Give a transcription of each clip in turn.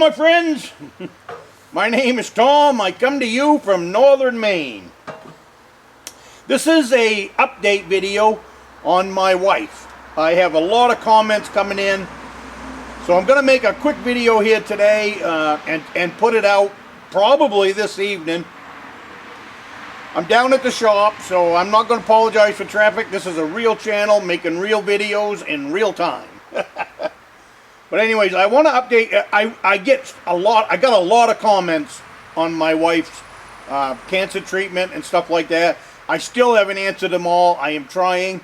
my friends. My name is Tom. I come to you from Northern Maine. This is a update video on my wife. I have a lot of comments coming in, so I'm going to make a quick video here today and put it out probably this evening. I'm down at the shop, so I'm not going to apologize for traffic. This is a real channel making real videos in real time. But anyways, I want to update. I got a lot of comments on my wife's cancer treatment and stuff like that. I still haven't answered them all. I am trying.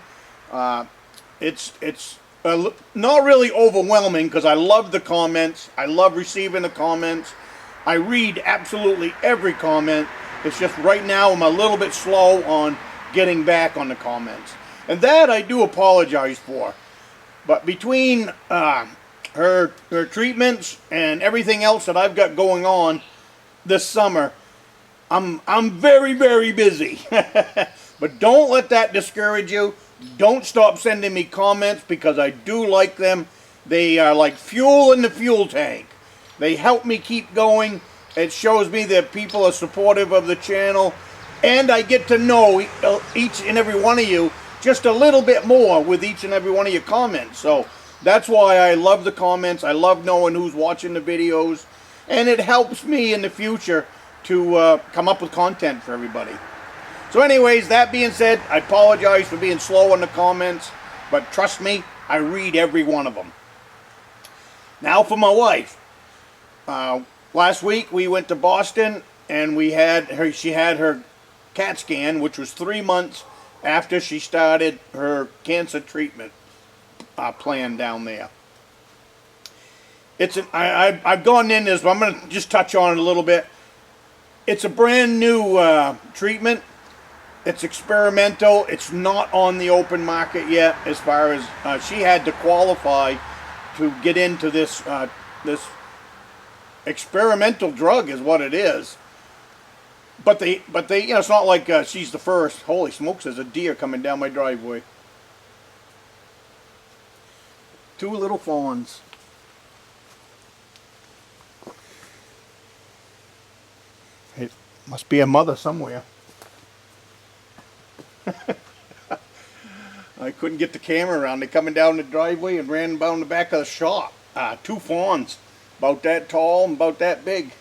It's not really overwhelming because I love the comments. I love receiving the comments. I read absolutely every comment. It's just right now I'm a little bit slow on getting back on the comments. And that I do apologize for. But between her treatments and everything else that I've got going on this summer, I'm very, very busy. But don't let that discourage you. Don't stop sending me comments because I do like them. They are like fuel in the fuel tank. They help me keep going. It shows me that people are supportive of the channel. And I get to know each and every one of you just a little bit more with each and every one of your comments. So that's why I love the comments. I love knowing who's watching the videos. And it helps me in the future to come up with content for everybody. So anyways, that being said, I apologize for being slow on the comments. But trust me, I read every one of them. Now for my wife. Last week we went to Boston and she had her CAT scan, which was 3 months after she started her cancer treatment plan down there. I've gone in this, but I'm going to just touch on it a little bit. It's a brand new treatment. It's experimental. It's not on the open market yet. As far as she had to qualify to get into this this experimental drug is what it is. But they, you know, it's not like she's the first. Holy smokes, there's a deer coming down my driveway. 2 little fawns. It must be a mother somewhere. I couldn't get the camera around. They're coming down the driveway and ran down the back of the shop. 2 fawns, about that tall and about that big.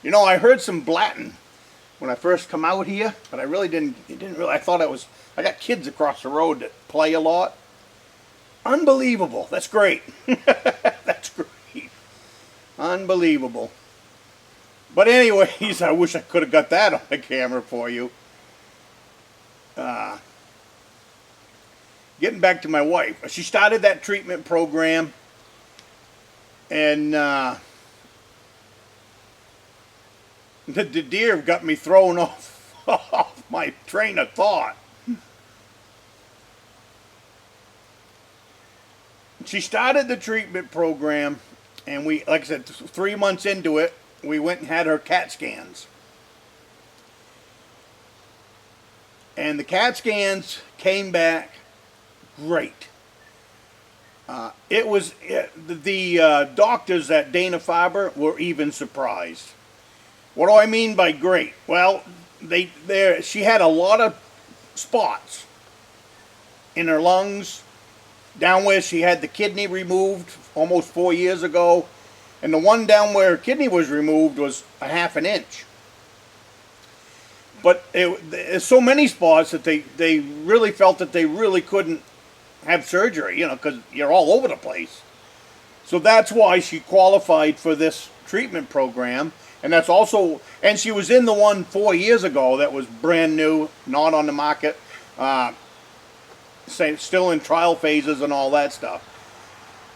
You know, I heard some blatting when I first come out here, but I really didn't. I thought I got kids across the road that play a lot. Unbelievable. That's great. That's great. Unbelievable. But anyways, I wish I could have got that on the camera for you. Getting back to my wife. She started that treatment program, and the deer got me thrown off my train of thought. She started the treatment program, and we, like I said, 3 months into it, we went and had her CAT scans. And the CAT scans came back great. The doctors at Dana-Farber were even surprised. What do I mean by great? Well, she had a lot of spots in her lungs, down where she had the kidney removed almost 4 years ago, and the one down where her kidney was removed was a ½ an inch. But there's so many spots that they really felt that they really couldn't have surgery, you know, because you're all over the place. So that's why she qualified for this treatment program. And that's also, and she was in the one 4 years ago that was brand new, not on the market, still in trial phases and all that stuff.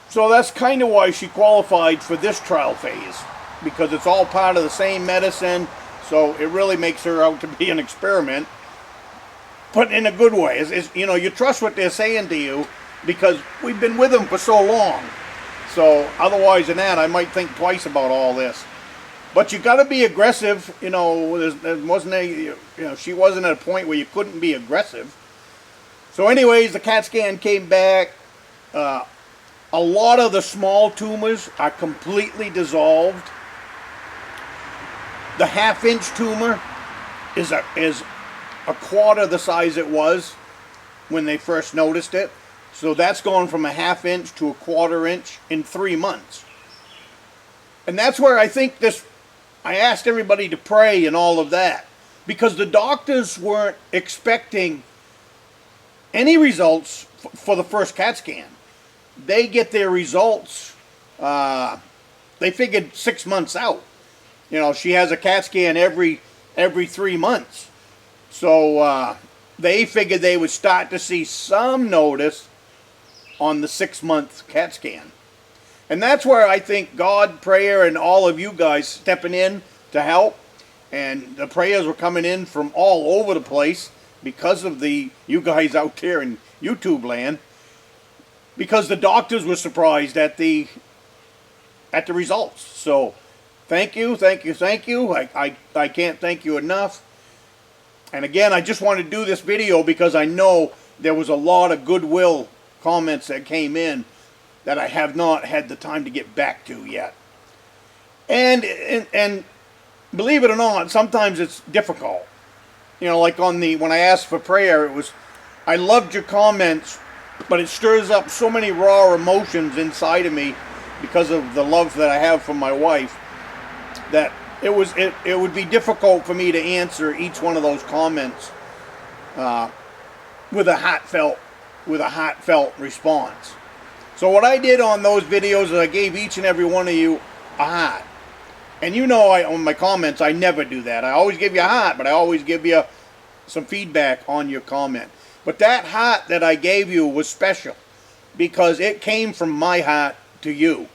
So that's kind of why she qualified for this trial phase, because it's all part of the same medicine. So it really makes her out to be an experiment, but in a good way. You know, you trust what they're saying to you because we've been with them for so long. So otherwise than that, I might think twice about all this. But you got to be aggressive. You know, there wasn't she wasn't at a point where you couldn't be aggressive. So anyways, the CAT scan came back. A lot of the small tumors are completely dissolved. The half-inch tumor is a quarter the size it was when they first noticed it. So that's gone from a half-inch to a quarter-inch in 3 months. And that's where I think I asked everybody to pray and all of that, because the doctors weren't expecting any results for the first CAT scan. They get their results, they figured 6 months out. You know, she has a CAT scan every 3 months. So they figured they would start to see some notice on the 6-month CAT scan. And that's where I think God, prayer, and all of you guys stepping in to help. And the prayers were coming in from all over the place because of you guys out there in YouTube land. Because the doctors were surprised at the results. So thank you, thank you, thank you. I can't thank you enough. And again, I just wanted to do this video because I know there was a lot of goodwill comments that came in that I have not had the time to get back to yet. And believe it or not, sometimes it's difficult. You know, like when I asked for prayer, I loved your comments, but it stirs up so many raw emotions inside of me because of the love that I have for my wife, that it would be difficult for me to answer each one of those comments with a heartfelt response. So what I did on those videos is I gave each and every one of you a heart. And you know, on my comments, I never do that. I always give you a heart, but I always give you some feedback on your comment. But that heart that I gave you was special because it came from my heart to you.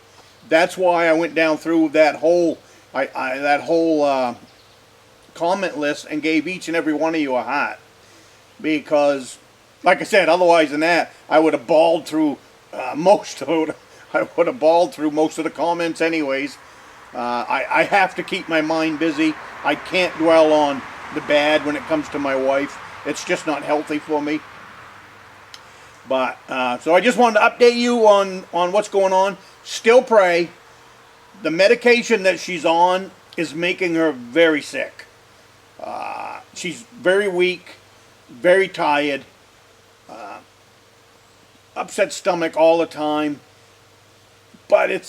That's why I went down through that whole comment list and gave each and every one of you a heart. Because, like I said, otherwise than that, I would have bawled through most of the comments anyways. I have to keep my mind busy. I can't dwell on the bad when it comes to my wife. It's just not healthy for me. But so I just wanted to update you on what's going on. Still pray. The medication that she's on is making her very sick. She's very weak, very tired, upset stomach all the time. But it's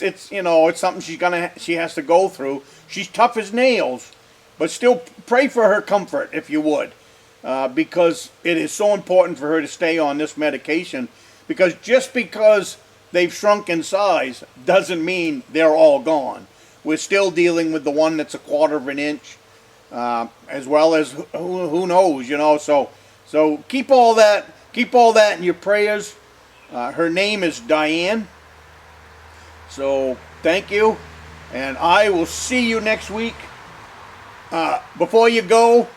something she has to go through. She's tough as nails, but still pray for her comfort if you would, because it is so important for her to stay on this medication. Because just because they've shrunk in size doesn't mean they're all gone. We're still dealing with the one that's a quarter of an inch, as well as who knows, you know. So keep all that in your prayers. Her name is Diane. So thank you, and I will see you next week. Before you go,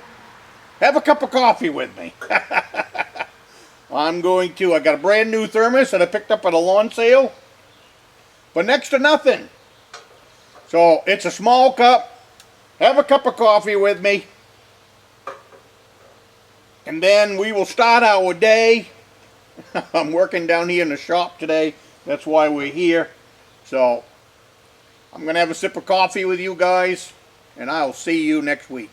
have a cup of coffee with me. I got a brand new thermos that I picked up at a lawn sale for next to nothing. So it's a small cup. Have a cup of coffee with me, and then we will start our day. I'm working down here in the shop today. That's why we're here. So I'm going to have a sip of coffee with you guys, and I'll see you next week.